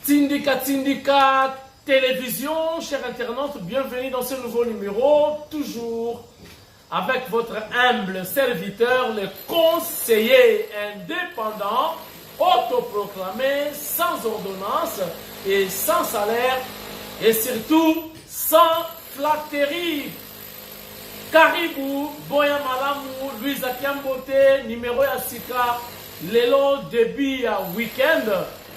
Tindika Télévision, chers internautes, bienvenue dans ce nouveau numéro, toujours avec votre humble serviteur, le conseiller indépendant, autoproclamé, sans ordonnance et sans salaire, et surtout sans flatterie. Caribou, Boya Malamu, Louisa Kiambote, numéro Yassika, Lelo début à week-end,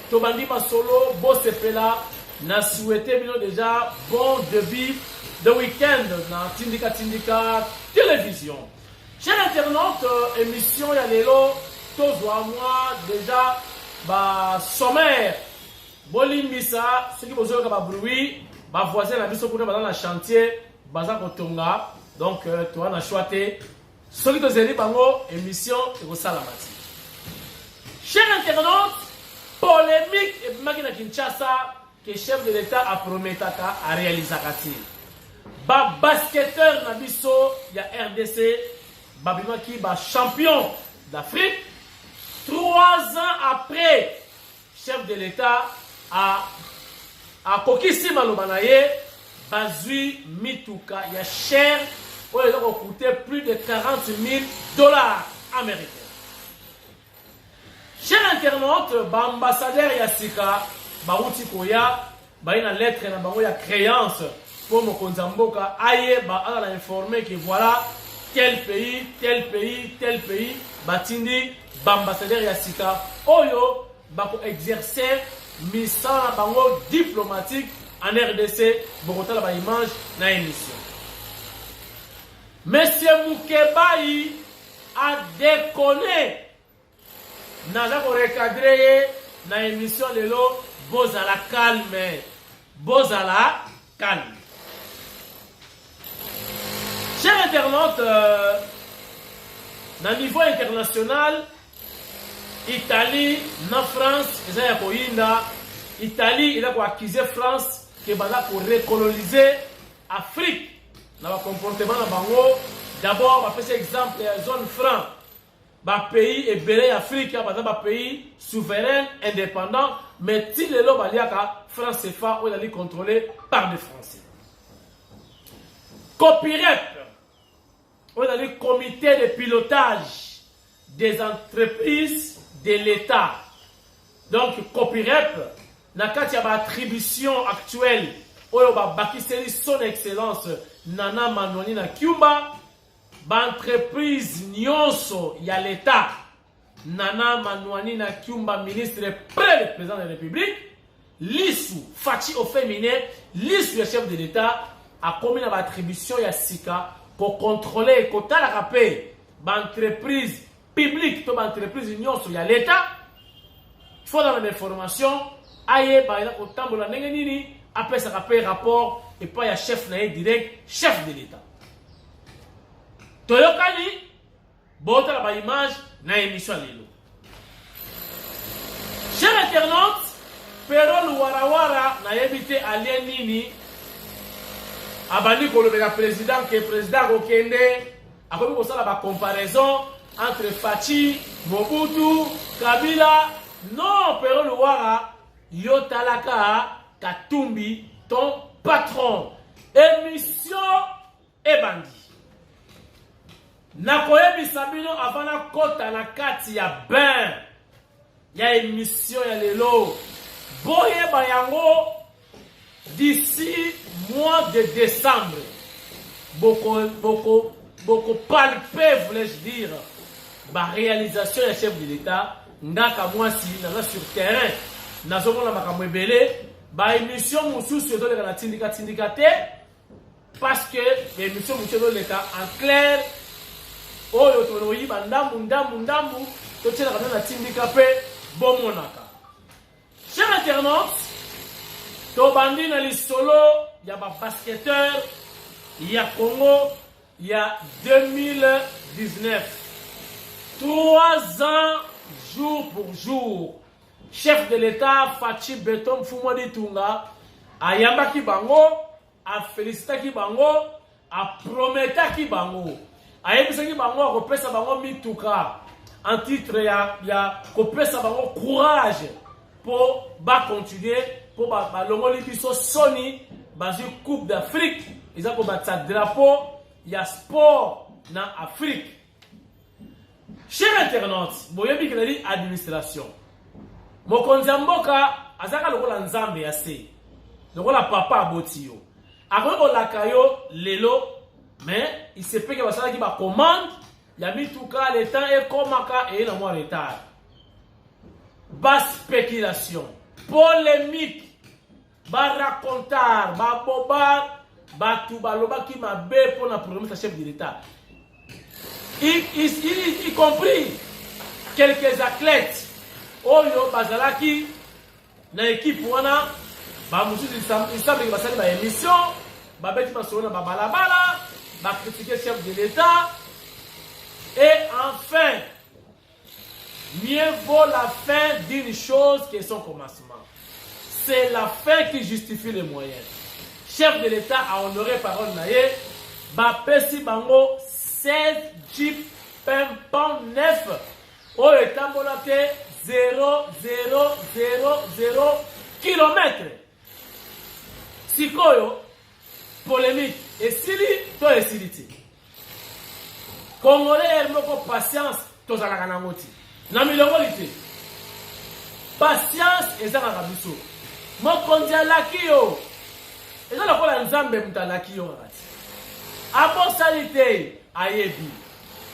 Tobandi Masolo, Bossepela, n'a souhaité bien déjà bon début de week-end dans Tindika Télévision. Chers internautes, émission Yalelo, Tozoa moi déjà, sommaire, Bolimbisa, ce qui vous a bruit, voisin la mission dans le chantier, Baza Kotonga, donc toi on a choisi, ce qui vous a dit, émission et vous salamati. Chers internautes, polémique et Magina Kinshasa, que le chef de l'État a promis à réaliser. Basketteur Nabiso, il y a RDC, Babima qui est champion d'Afrique. 3 ans après, le chef de l'État a Kokisi Malobanaye, Bazui Mituka, il y a cher, il a coûté plus de 40 000 $ américains. Chers internautes, ambassadeur Yassika, Barouti Koya, une lettre na créance pour Mokonzamboka, aye a informé que voilà tel pays, Batindi, ambassadeur Yassika, Oyo, bako exercer mission bango diplomatique en RDC, Bogota la image na émission. Monsieur Moukebaï a déconné. Naza ko recadrer na émission lelo bozala calme. Chers internautes, na niveau international, Italie, na France, Italie, il a accusé France que bala pour recoloniser Afrique. Na ba comportement na bango, d'abord on va faire exemple zone franc. Pays et belé Afrique, un pays souverain, indépendant, mais si le Baliaka, France CFA, on est contrôlé par des Français. Copyright, on a le comité de pilotage des entreprises de l'État. Donc, copyright, n'a qu'à y attribution actuelle, on a bakiseri son excellence, Nana Manoni na Cuba. Entreprise nyonso ya l'État Nana Manouani na Kiumba ministre près du président de la République Lissou Fachi au féminin Lissou le chef de l'État a commis une attribution ya Sika pour contrôler et quota la rapé entreprise publique to entreprise nyonso ya l'État. Il faut dans l'information aye ba ila kotambola ndenge nini après ça rapport et pas ya chef na direct chef de l'État. Toyokani, bota la image na émission lilo. Chers internautes, Perol Warawara na yebite alien nini abandi kolobela président que président Kokende akomi kosala ba comparaison entre Fachi, Mobutu, Kabila. Non, Perol Wara yotalaka Katumbi ton patron. Émission ebandi. Nakoyebi Sabino avant la kota na kati ya ben ya émission ya lelo boye bayango d'ici mois de décembre beaucoup palpé voulais-je dire ba réalisation ya chef de l'État ndaka mwasi na sur terrain nazomona makambo ebele ba émission mususu to le tindika te parce que l'émission mususu de l'État en clair oyo toloyi ndambu to tshela kana tindika pe bomonaka. Chers internautes, to bandi na lisolo ya ba basketteur ya Congo ya 2019 3 ans jour pour jour chef de l'État Fachi Beton Fumodi Tunga a yambaki bango a félicitaki bango a prometaki bango ayebisaki bango kopesa bango mituka en titre ya kopesa bango courage pour continuer pour balongoli biso soni bazu Coupe d'Afrique ils ont battu drapeau il y a sport dans Afrique. Chers internautes, boyebi kelali administration. Mokonzi mboka azaka lokola nzambe ya se. Lokola papa abotiyo. Akoyo lakayo lelo mais il se peut que basala ki ba commande ya mituka le temps et komaka et na moi retard. Bas spéculation, polémique, ba racontar, ba boba, ba tout ba loba qui m'a bé pour la problème de chef de l'État. Y compris quelques athlètes oyo bazalaki na équipe wana ba musu il semble que basali ba émission ba beti basona ba balabala ba critiquer chef de l'État et enfin mieux vaut la fin d'une chose que son commencement. C'est la fin qui justifie les moyens. Chef de l'État a honoré parole naïe ba pesi bango 16 jeep pimpant 9 au étambolate 0,000 km. Sikoyo, polémique, et sili, to et siliti. Congolais, hermoko patience, to zalakana moti. Namilongolite. Patience, et zalakabiso. Mokondia lakio. Et ça, la kola nzambe mta lakio. Abo salite, ayebi.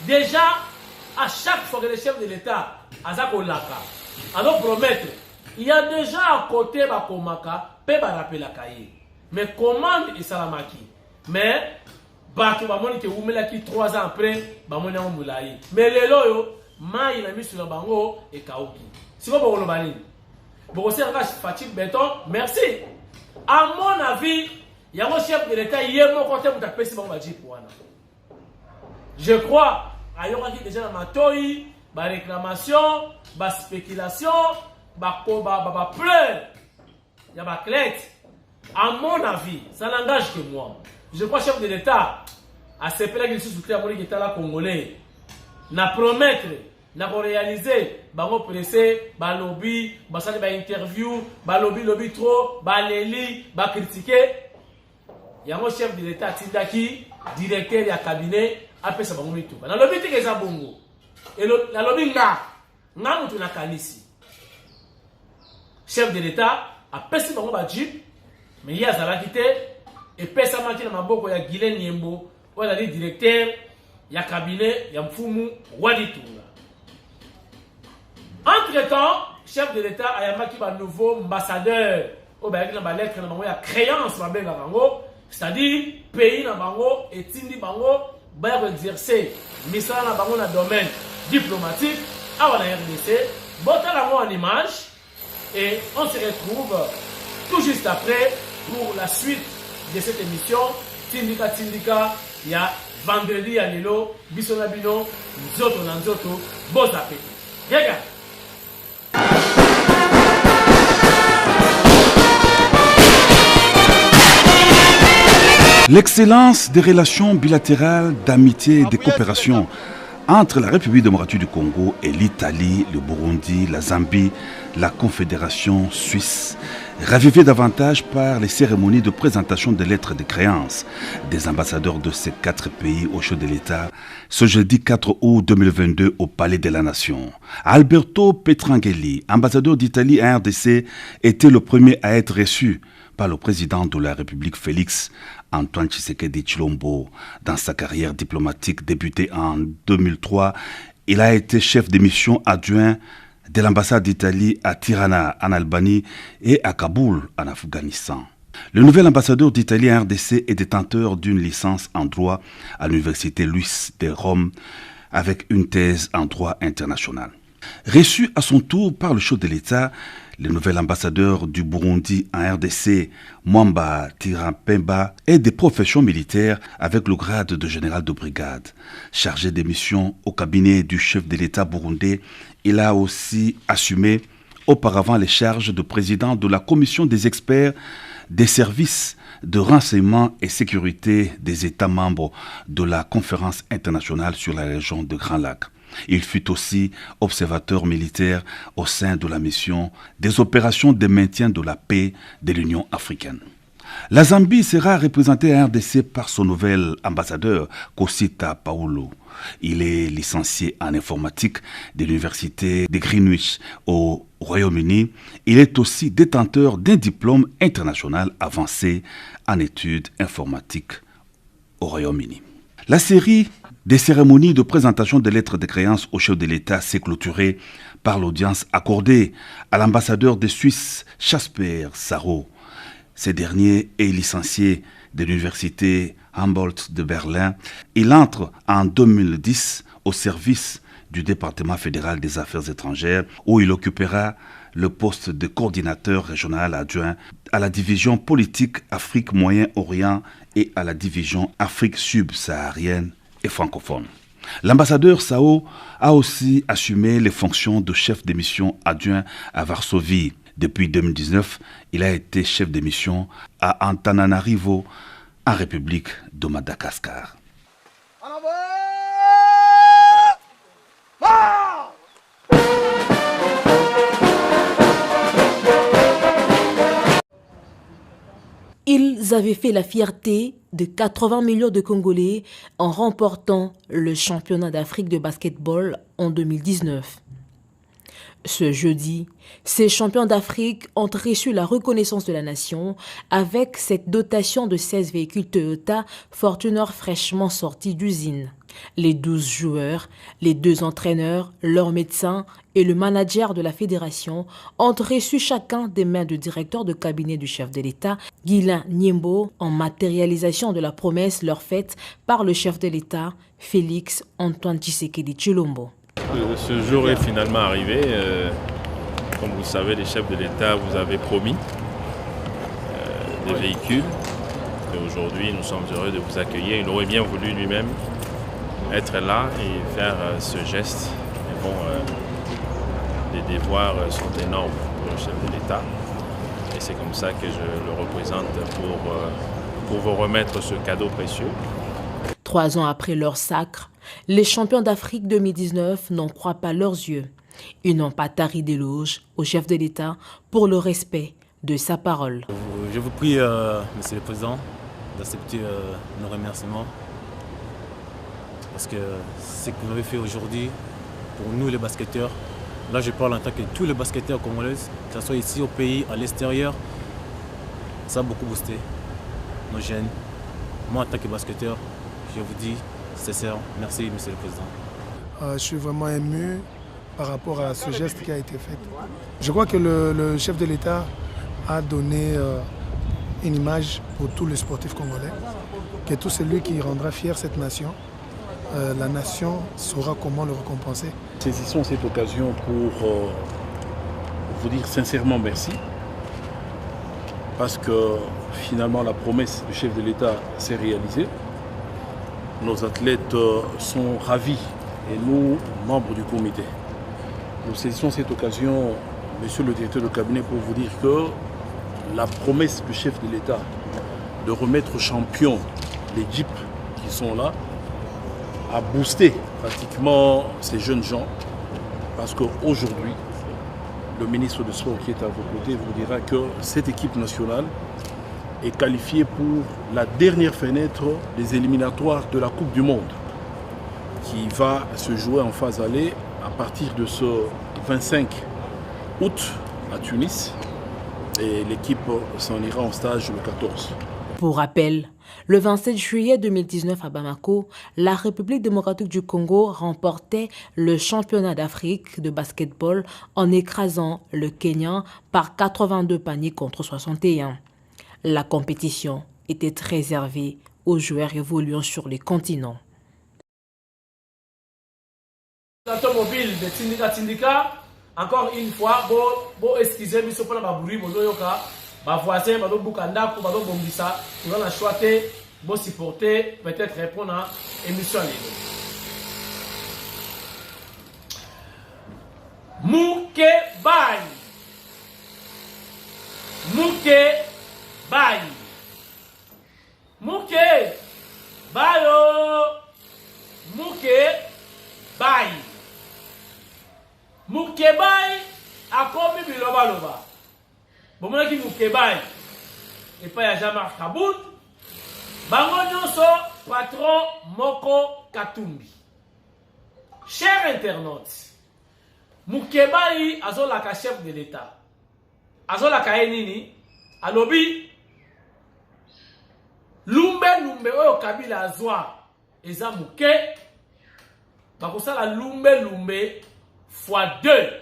Déjà, à chaque fois que le chef de l'État a laka, alors promettre, il y a déjà à côté Bakomaka, pe rappel la cahier. Mais commande et salamaki. Mais, Bato Bamoni qui oumelaki 3 ans après, Bamoni a moulaï. Mais les loyo, ma il a mis sur le bango et kaoki. C'est quoi pour le bani? Pour aussi un fatigue béton, merci. À mon avis, il y a un chef de l'État, il y a mon côté où tu as payé pour je crois, il y aura déjà dans ma toy, ma réclamation, ma spéculation, ma pleurs, il y a ma clette. À mon avis, ça n'engage que moi. Je crois chef de l'État, à ces plaques qui sont sous la politique là congolais, n'a promettre, n'a réalisé, bango pressé, ba lobby, ba sali ba interview, ba lobby trop, ba leli, ba critiquer. Il y a un chef de l'État Tindaki, directeur du cabinet. Après ça, on va tout. Dans le but que ça bongo. Et la lobby nga mutu na kanisi. Chef de l'État a pesi bango ba jeep, mais il y a zala kité et pesa maki na maboko ya Guilain Niembo, wala li directeur ya cabinet ya mfumu Waditunga. Entre-temps, chef de l'État a yamaki ba nouveau ambassadeur au ba na ba lettre na bango ya créance ba benga bango, c'est-à-dire pays na bango et tindi bango va exercer mission dans le domaine diplomatique à la RDC. Bottez la en image et on se retrouve tout juste après pour la suite de cette émission. Tindika, il y a vendredi à Lilo, Bisonabino, Nzoto Nanzoto, bon appétit. Regarde. L'excellence des relations bilatérales d'amitié et de coopération entre la République démocratique du Congo et l'Italie, le Burundi, la Zambie, la Confédération suisse, ravivée davantage par les cérémonies de présentation des lettres de créance des ambassadeurs de ces 4 pays au chef de l'État ce jeudi 4 août 2022 au Palais de la Nation. Alberto Petrangeli, ambassadeur d'Italie à RDC, était le premier à être reçu par le président de la République Félix Antoine Tshisekedi Tshilombo. Dans sa carrière diplomatique débutée en 2003, il a été chef de mission adjoint de l'ambassade d'Italie à Tirana en Albanie et à Kaboul en Afghanistan. Le nouvel ambassadeur d'Italie à RDC est détenteur d'une licence en droit à l'université Luis de Rome avec une thèse en droit international. Reçu à son tour par le chef de l'État, le nouvel ambassadeur du Burundi en RDC, Mwamba Tirampemba, est des professions militaires avec le grade de général de brigade. Chargé des missions au cabinet du chef de l'État burundais, il a aussi assumé auparavant les charges de président de la commission des experts des services de renseignement et sécurité des États membres de la conférence internationale sur la région de Grand Lac. Il fut aussi observateur militaire au sein de la mission des opérations de maintien de la paix de l'Union africaine. La Zambie sera représentée à RDC par son nouvel ambassadeur, Kosita Paulo. Il est licencié en informatique de l'université de Greenwich au Royaume-Uni. Il est aussi détenteur d'un diplôme international avancé en études informatiques au Royaume-Uni. La série des cérémonies de présentation des lettres de créance au chef de l'État s'est clôturée par l'audience accordée à l'ambassadeur de Suisse, Jasper Sarro. Ce dernier est licencié de l'université Humboldt de Berlin. Il entre en 2010 au service du département fédéral des affaires étrangères où il occupera le poste de coordinateur régional adjoint à la division politique Afrique Moyen-Orient et à la division Afrique subsaharienne et francophone. L'ambassadeur Sao a aussi assumé les fonctions de chef de mission adjoint à Varsovie. Depuis 2019, il a été chef de mission à Antananarivo, en République de Madagascar. Ils avaient fait la fierté de 80 millions de Congolais en remportant le championnat d'Afrique de basketball en 2019. Ce jeudi, ces champions d'Afrique ont reçu la reconnaissance de la nation avec cette dotation de 16 véhicules Toyota Fortuner fraîchement sortis d'usine. Les 12 joueurs, les 2 entraîneurs, leurs médecins et le manager de la fédération ont reçu chacun des mains du directeur de cabinet du chef de l'État, Guilain Nyembo, en matérialisation de la promesse leur faite par le chef de l'État, Félix Antoine Tshisekedi Tshilombo. Ce jour est finalement arrivé. Comme vous le savez, les chefs de l'État vous avaient promis des véhicules. Et aujourd'hui, nous sommes heureux de vous accueillir. Il aurait bien voulu lui-même être là et faire ce geste. Mais bon, les devoirs sont énormes pour le chef de l'État. Et c'est comme ça que je le représente pour vous remettre ce cadeau précieux. 3 ans après leur sacre, les champions d'Afrique 2019 n'en croient pas leurs yeux. Ils n'ont pas tari d'éloges au chef de l'État pour le respect de sa parole. Je vous prie, Monsieur le Président, d'accepter nos remerciements. Parce que ce que vous avez fait aujourd'hui, pour nous les basketteurs, là je parle en tant que tous les basketteurs congolais, que ce soit ici au pays, à l'extérieur, ça a beaucoup boosté nos jeunes. Moi en tant que basketteur, je vous dis sincère, merci Monsieur le Président. Je suis vraiment ému par rapport à ce geste qui a été fait. Je crois que le chef de l'État a donné une image pour tous les sportifs congolais, que tout celui qui rendra fier cette nation, la nation saura comment le récompenser. Saisissons cette occasion pour vous dire sincèrement merci, parce que finalement la promesse du chef de l'État s'est réalisée. Nos athlètes sont ravis et nous, membres du comité. Nous saisissons cette occasion, monsieur le directeur de cabinet, pour vous dire que la promesse du chef de l'État de remettre champion les Jeeps qui sont là a boosté pratiquement ces jeunes gens, parce qu'aujourd'hui, le ministre de Sport qui est à vos côtés vous dira que cette équipe nationale est qualifiée pour la dernière fenêtre des éliminatoires de la Coupe du Monde qui va se jouer en phase aller à partir de ce 25 août à Tunis, et l'équipe s'en ira en stage le 14. Pour rappel, le 27 juillet 2019 à Bamako, la République démocratique du Congo remportait le championnat d'Afrique de basketball en écrasant le Kenya par 82 paniers contre 61. La compétition était réservée aux joueurs évoluant sur les continents. Automobile de Tindika, encore une fois, bon excusez moi pour la bruit, ma voisin, ma bukanda, ma bombisa, nous allons choisir, bon supporter, peut-être répondre à l'émission. Mouke Baye. Mouke Baye. Mouke Bayo. Mouke Baye. bomonaki Moukebaï et pas ya Jean-Marc Kabout bango nyonso patron Moko Katumbi. Chers internautes, Moukebaï azolaka chef de l'État azolaka nini alobi lumbe oyo Kabila azwa eza muke bakosala lumbe x2.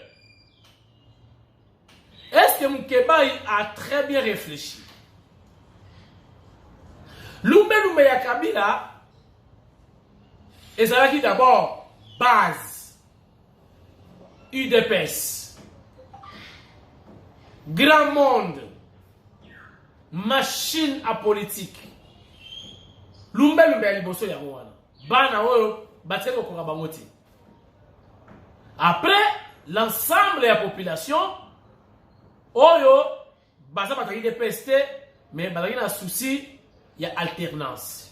Est-ce que Moukebaï a très bien réfléchi? Lumbe ya Kabila ezalaki d'abord base UDPS, grand monde, machine à politique. Lumbe ya liboso ya wana bana oyo bateko koka bangoti. Après l'ensemble de la population oyo baza bataki de PST mais bataki na souci ya alternance.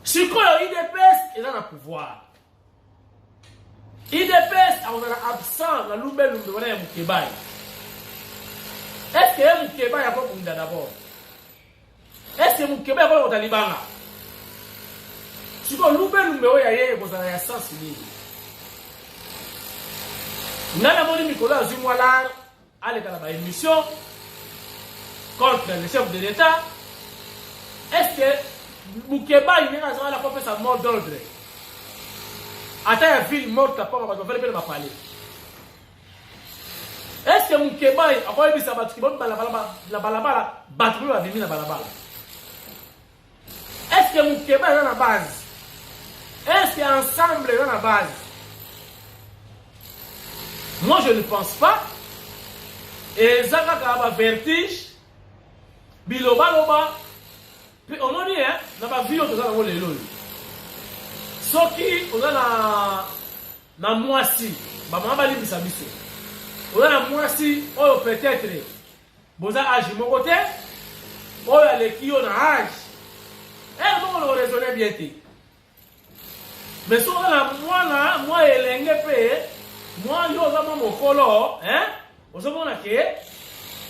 Si quoi IDPS est dans le pouvoir. IDPS est absent dans Lumbe wana ya Moukebaï. Est-ce que Moukebaï a pas pour d'abord? Est-ce que Moukebaï a pas pour Talibanga? Si quoi Lumbe oya yeye kozala ya sens ni. Nana moni Nicolas Zumwala allait dans la émission contre le chef de l'État. Est-ce que Moukebaï n'est pas la propre sa mort d'ordre? Attends, la ville morte, pas on va faire le parler. Est-ce que Moukebaï a pas eu sa batterie la balabala batterie a diminué la balabala? Est-ce que Moukebaï est dans la base? Est-ce qu'ensemble est dans la base? Moi je ne pense pas. Et Zaka a vertige. Biloba. Puis on dit, hein, dans la vie, on a les lois. Ce qui, on a na moisi, maman va dire ça biso. On a la moisi, oh peut-être, boza âge mon côté, oh les qui ont âge. Et on le raisonner bien. Mais si on a moi et l'engepé, moi yo za mon kolo, hein, on se mona que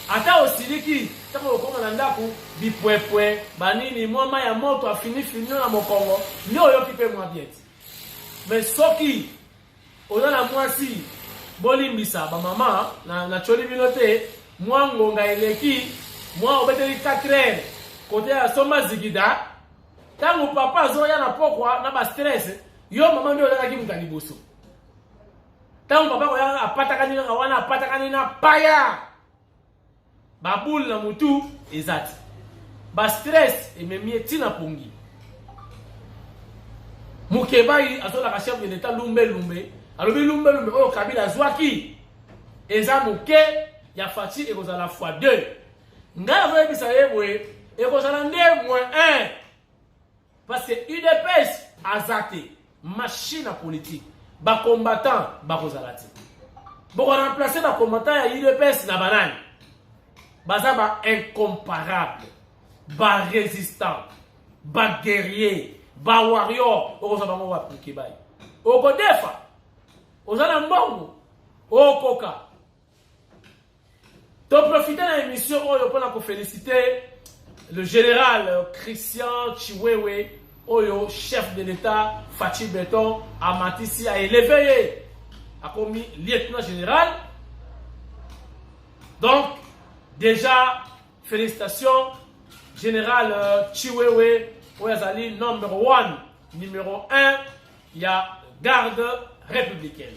ata osiliki tako okoma na ndako bipwepwe banini mwa maya moto afini na mokongo nyo yo kipe mwa bieti. Mais soki ona na mwasi bolimbisa ba mama na choli binote mwa ngonga eleki mwa obeteli 4h kote ya soma zigida tangu papa zoya na pokwa na ba stress yo mama ndio olaka kimutani boso tangu papa ko ya apataka nina wana apataka nina paya baboule na mutu ezati ba stress ememie tina pongi. Moukebaï azola chef de l'État lumbe alobi lumbe oyo Kabila zwaki eza muke ya fati ekozala x2 nga voyebisa yebwe ekozala nde -1 parce que UDPS azate machine à politique ba combattant bakozala ti boko remplacer ba combattant ya UDPS na banani baza ba incomparable, ba résistant, ba guerrier, ba warrior, okoza bango wa Moukebaï. Oko defa, ozana mbongo, okoka. To profiter de l'émission oyo pour féliciter le général Christian Chiwewe, oyo chef de l'État Fachi Beton Amatisi a élevé a commis lieutenant général. Donc déjà, félicitations, général Chiwewe, Oyazali, numéro 1, il y a garde républicaine.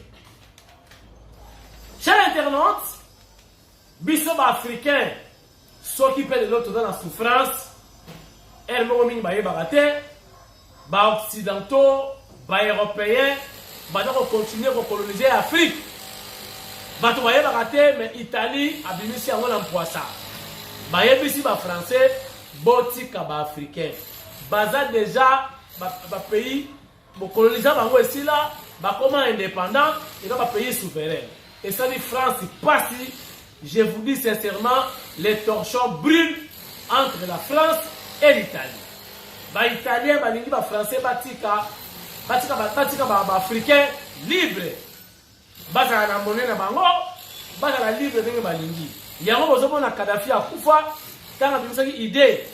Chers internautes, Bissoba africain, s'occuper de l'autre dans la souffrance, elle me remet baye barate, ba occidentaux, ba européens, ba donc continuer à coloniser l'Afrique. Bato baye barate, mais Italie a bien ici à l'emploi ça. Baye ici ba français, botika ba africain. Baza déjà ba pays, bo colonisant bango ici là, ba comment indépendant, et ba pays souverain. Et ça dit France pas si. Je vous dis sincèrement, les torchons brûlent entre la France et l'Italie. Les Italiens, les Français, les Africains libres. Les bazala libre ndenge balingi yango bozomona Kadhafi akufa tanga bimisaki idée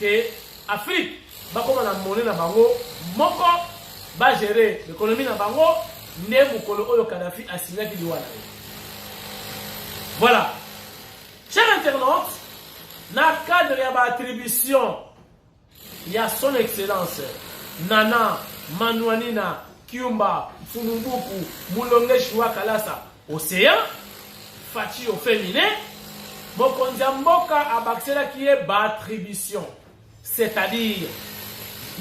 que Afrique bakoma na monnaie na bango moko ba gérer l'économie na bango ne mukolo oyo Kadhafi asignaki liwana. Voilà. Chers internautes, dans le cadre de l'attribution, il y a son excellence Nana Manuanina Kiumba Funumbuku Moulonge Shua Kalasa Océan Fachi au féminin Mokonzamboka Abaxela qui est attribution, c'est-à-dire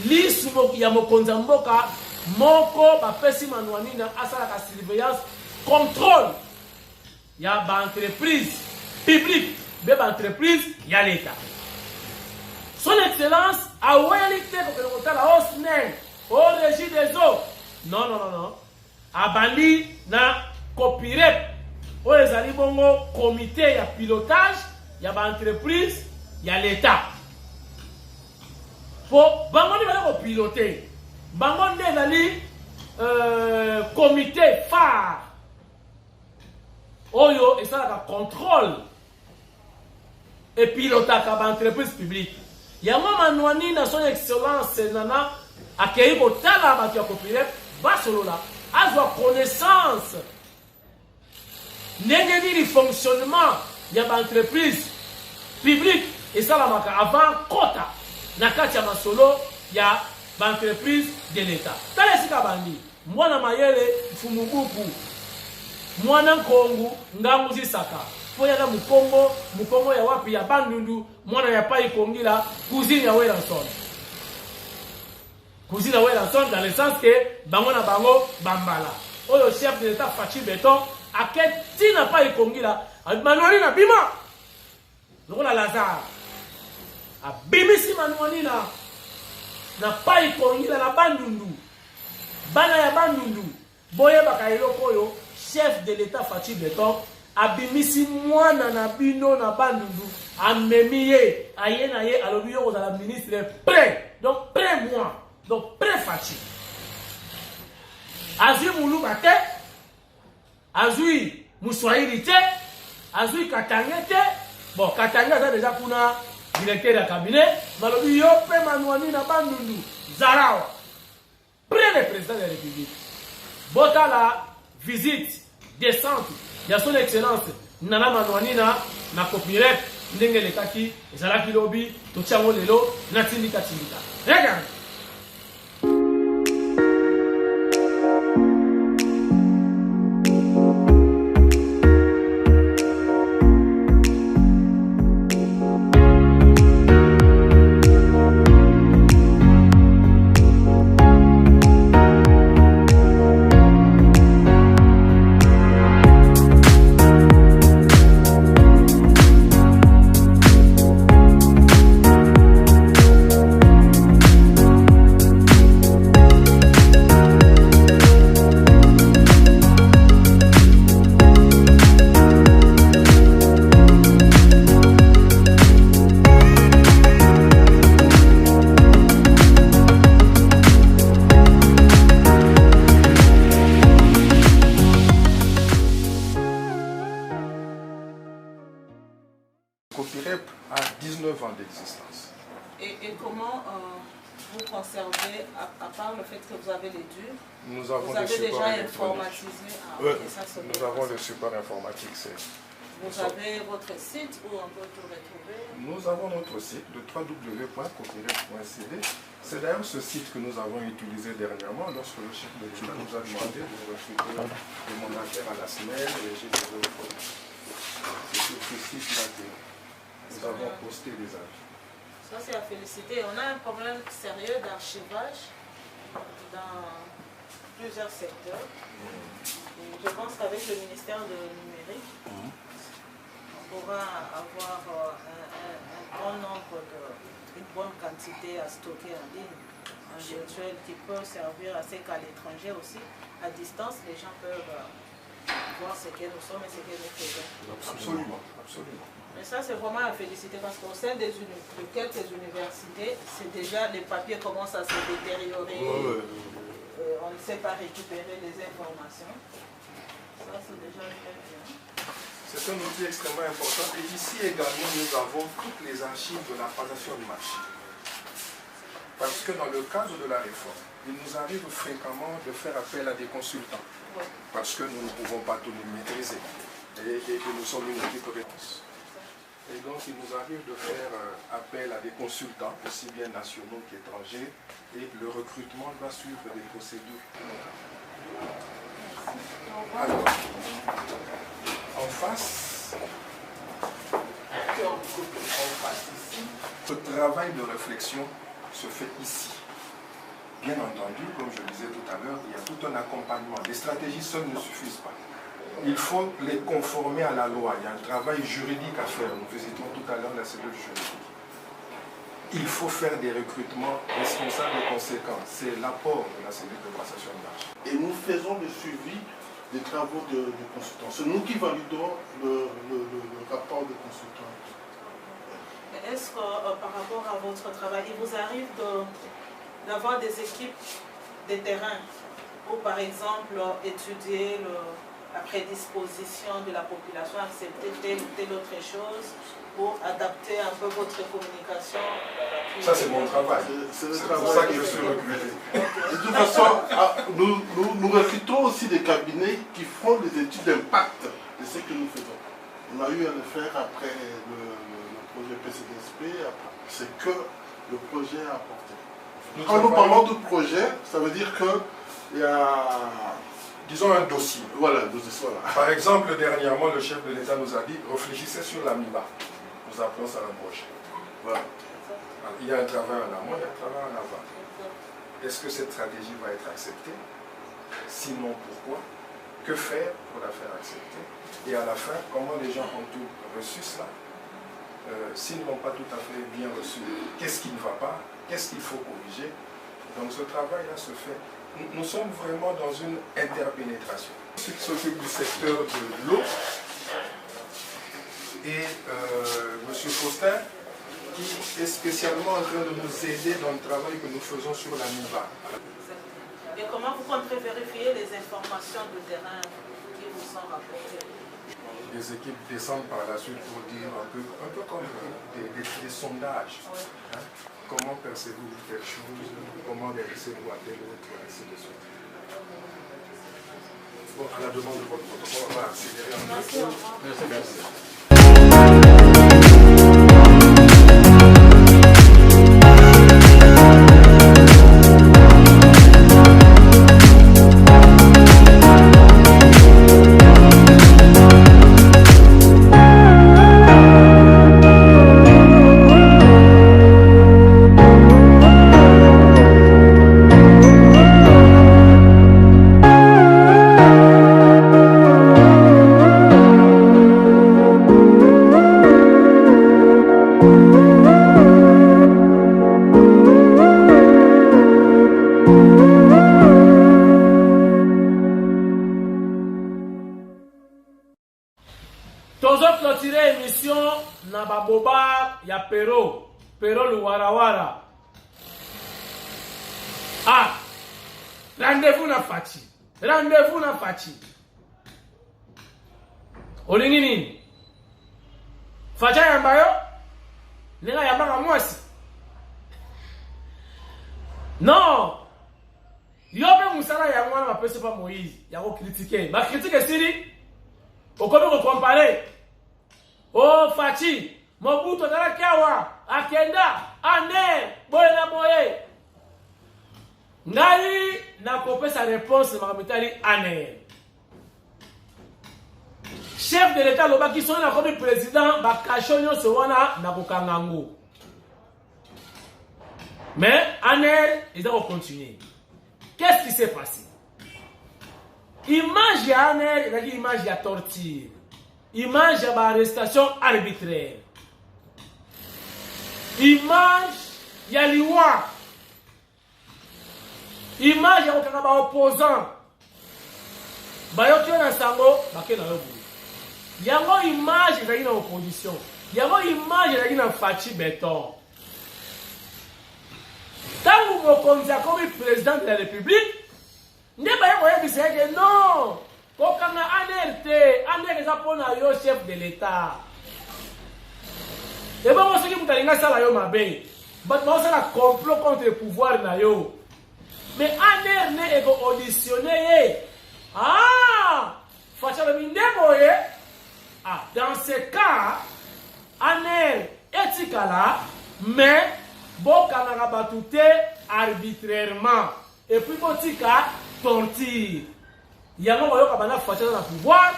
l'ismo ya Mokonzamboka Moko Bapesi Manuanina Asala ka surveillance contrôle. Il y a une entreprise publique, une entreprise, il y a l'État. Son Excellence a ouélité la hausse au régime des eaux. Non. A bandi na copyright. Au les alibongo comité, il y a pilotage, il y a une entreprise, il y a l'État. Pour bango ni bala piloter. Bango ni comité phare. Oyo et ça la contrôle et pilotage à l'entreprise publique. Il y a un manuani dans son excellence Nana accueilli pour tala bâti à copyright va solo là a connaissance n'égénie du fonctionnement il y a une entreprise publique et ça la maka avant quota nakati ya masolo il y a une entreprise de l'État. Tala sika bandi mwana mayele fumubuku mwana Kongo ngangu zisaka foya na mukongo ya wapi ya bandundu mwana ya pai kongila cousine ya Welanson dans le sens que bango na bango bambala oyo chef de l'État Fachi Beton aketi na pai kongila manuani na bima lokola Lazare abimisi manuani na pai kongila na bandundu bana ya bandundu boye bakailoko oyo chef de l'État Fachi Beton abimisi mwana na bino na bandundu amemiye aye na ye alobi yo kozala ministre prêt donc prêt moi donc prêt Fachi azui muluba te azui muswahili te azui katange te bon katange aza déjà kuna directeur ya cabinet balobi yo pe manuani na bandundu zarawa prêt le président de la République bota la visite descente ya son excellence Nana Manuanina na copyright ndenge lekaki ezalaki lobi tochango lelo na tindika regarde. Copyrep a 19 ans d'existence. Et comment vous conservez, à part le fait que vous avez les durs, nous avons vous avez déjà informatisé nous avons le support informatique. Vous avez votre site où on peut tout retrouver? Nous avons notre site, le www.copyrep.cd. C'est d'ailleurs ce site que nous avons utilisé dernièrement lorsque le chef de l'État nous a demandé de recruter des mandataires à la SNEL et j'ai des autres. C'est sur ce site-là que nous avons posté des avis. Ça, c'est à féliciter. On a un problème sérieux d'archivage dans plusieurs secteurs. Et je pense qu'avec le ministère du numérique, on pourra avoir un bon nombre, une bonne quantité à stocker en ligne, en virtuel, qui peut servir à ce qu'à l'étranger aussi, à distance, les gens peuvent voir ce que nous sommes et ce que nous faisons. Absolument, absolument. Mais ça, c'est vraiment à féliciter parce qu'au sein de quelques universités, c'est déjà les papiers commencent à se détériorer. On ne sait pas récupérer les informations. Ça, c'est déjà très bien. C'est un outil extrêmement important. Et ici également, nous avons toutes les archives de la passation de marché. Parce que dans le cadre de la réforme, il nous arrive fréquemment de faire appel à des consultants. Parce que nous ne pouvons pas tout nous maîtriser. Et que nous sommes une équipe de réponse. Et donc, il nous arrive de faire appel à des consultants, aussi bien nationaux qu'étrangers, et le recrutement doit suivre des procédures. Alors, en face ici, ce travail de réflexion se fait ici. Bien entendu, comme je le disais tout à l'heure, il y a tout un accompagnement. Les stratégies seules ne suffisent pas. Il faut les conformer à la loi. Il y a un travail juridique à faire. Nous visitons tout à l'heure la cellule juridique. Il faut faire des recrutements responsables et conséquents. C'est l'apport de la cellule de passation de marché. Et nous faisons le suivi des travaux de consultants. C'est nous qui validons le rapport de consultants. Est-ce que par rapport à votre travail, il vous arrive d'avoir des équipes de terrain pour, par exemple, étudier la prédisposition de la population à accepter telle ou telle autre chose pour adapter un peu votre communication? Ça, c'est mon travail. C'est le C'est travail. pour ça que je suis recruté. De toute façon, nous recrutons aussi des cabinets qui font des études d'impact de ce que nous faisons. On a eu à le faire après le projet PCDSP, c'est que le projet a apporté. Quand nous parlons de projet, ça veut dire qu'il y a... Disons un dossier. Voilà, un dossier. Voilà. Par exemple, dernièrement, le chef de l'État nous a dit, réfléchissez sur l'AMIBA. Nous appelons ça un projet. Voilà. Il y a un travail en amont, il y a un travail en aval. Est-ce que cette stratégie va être acceptée? Sinon, pourquoi? Que faire pour la faire accepter? Et à la fin, comment les gens ont tout reçu cela? S'ils ne l'ont pas tout à fait bien reçu, qu'est-ce qui ne va pas? Qu'est-ce qu'il faut corriger? Donc ce travail-là se fait. Nous sommes vraiment dans une interpénétration. Ceux qui s'occupent du secteur de l'eau et M. Faustin, qui est spécialement en train de nous aider dans le travail que nous faisons sur la MIBA. Et comment vous comptez vérifier les informations de terrain qui vous sont rapportées? Les équipes descendent par la suite pour dire un peu comme des sondages. Oui. Hein? Comment percevez-vous quelque chose? Comment vérifiez-vous à tel autre? Ainsi de suite. Bon, à la demande de votre protocole, on va accélérer un peu. Merci, au revoir. Merci. Pero le warawara. Ah, rendez-vous na Fachi. Rendez-vous na Fachi. Olingi nini? Facha yambayo? Nenga yambanga mwasi. Non. Yobe musala ya mwana mapese pa Moïse. Yako critiquer. Ba critiquer siri. Okobe ko comparer. Oh Fachi. Mobutu dala kiawa, akenda, ane, boye na boye. Ngai na kopesa réponse makamitali ane. Chef de l'État loba qui sont na comme président ba kashonyo se wana na kokangango. Mais ane, ils vont continuer. Qu'est-ce qui s'est passé? Image ya ane, la image ya torture. Image ya ba arrestation arbitraire. Image ya liwa. Image ya kokanga ba opposant. Bayoki na sango bakena yobu. Yango image ezali na opposition. Yango image ezali na Fachi Beton. Tango mokonzi akomi président de la République, ne baye koyebisa ke non. kokanga aner te aner eza mpona yo chef de l'état ebongo soki moto alingi asala yo mabe bato baosala complot contre le pouvoir na yo mais aner ne eko-auditionne ye Fachi alobi ndeko ye dans ce cas aner etikala mais bokanaka bato te arbitrairement et puis botika torture yango boyoka bana Fachi aza na pouvoir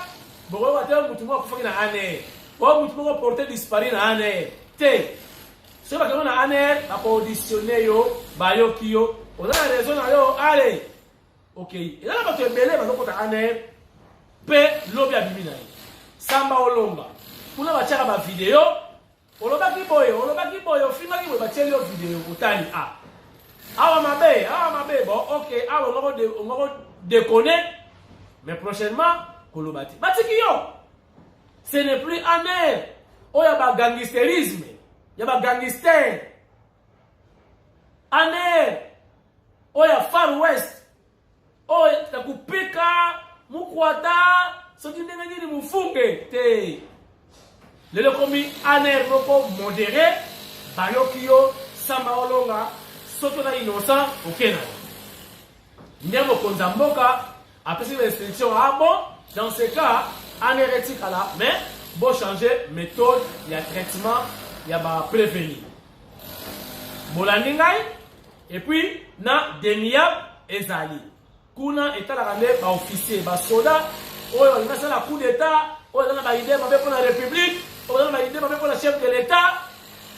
bokoyoka te mutu moko akufaki na aner oyo mutu moko porte dispari na aner te soki bakemo na aner bako-auditionne yo bayoki yo oza na raison na yo ale ok eza na bato ebele bazokota aner mpe lobi abimi na ye samba olonga kuna batiaka bavideo olobaki boye ofingaki boye batieli yo video otali awa mabe bon ok awa ongoko déconne mais prochainement koloba te batiki yo ce n'est plus aner oyo ya bagangsterisme ya bagangster aner oyo ya far west oyo ya kupika mukwata soki ndenge nini mufunge te lelo komi aner moko modéré bayoki yo samba olonga soki na innocent okena nde mokonzi ya mboka apesi restriction bon dans ce cas aner etikala mais bo changer méthode ya traitement ya baprévenir bolandi ngai et puis na demiab ezali kuna etalaka nde baofficier basoda oyo balingi asala coup d'état oyo eza na baide mabe mpo na république oyo eza na baide mabe mpo na chef de l'état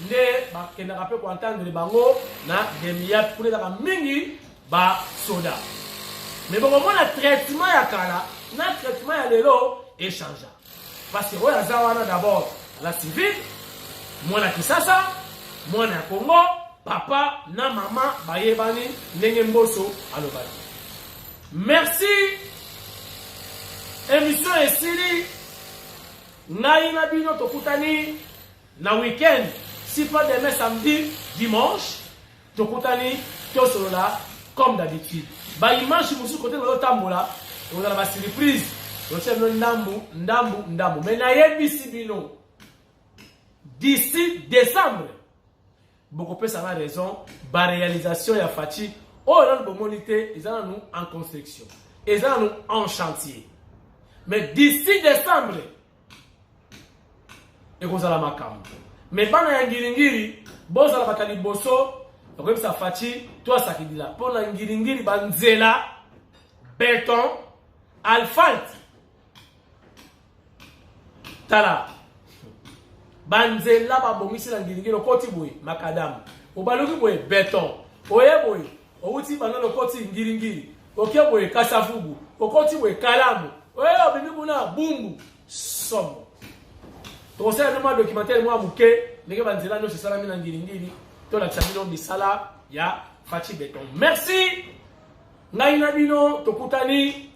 nde bakendaka mpe koentendre bango na demiab kuna ezaka mingi basoda mais bokomona traitement ya kala na traitement ya lelo echangea parce que oyo aza wana d'abord la civile mwana kisasa mwana ya Congo papa na mama bayebani ndenge mboso alobaki merci émission esili ngai na bino tokutani na week-end si pas demain samedi dimanche tokutani tosolola comme d'habitude baimanche mosusu kote nazotambola ekozala basurprise totia bino ndambu mais nayebisi bino d'ici décembre bokopesanga raison baréalisation ya Fachi oyo nanu bomoni te eza nanu en construction eza nanu en chantier mais d'ici décembre ekozala makambo mais bana ya ngiringiri bozala bata liboso bakoyebisa Fachi to asakidila mpo na ngiringiri banzela béton asphalte tala banzela babongisi na ngiringiri okoti boye makadamu obaluki boye béton oye boye outi bana lokoti ngiringiri okie boye kasavubu okoti boye kalamu oye obimi kuna bumbu somo tokosala nde mwa documentaire mwa moke ndenge banzela nyonso esalami na ngiringiri tolakisa bino misala ya Fachi Béton. Merci ngai na bino tokutani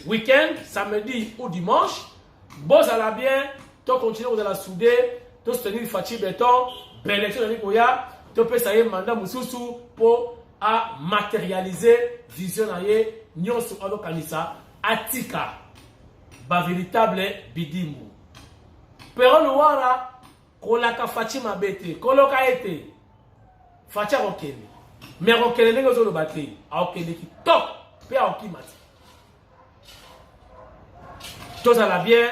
week-end samedi ou dimanche bozala bien to continuer kozala soudé to soutenir Fachi Béton belle élection na nikoya to pesa ye mandat mususu po a matérialiser vision na ye nyonso azokanisa atika ba véritable bidimu pero noara kolaka Fachi mabete koloka ete Fachi akokende mais akokende ndenge ozoloba te akokende kitoko mpe akokima te tozala bien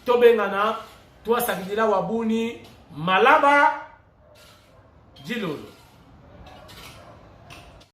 tobengana toasakidila wabuni malaba dilolo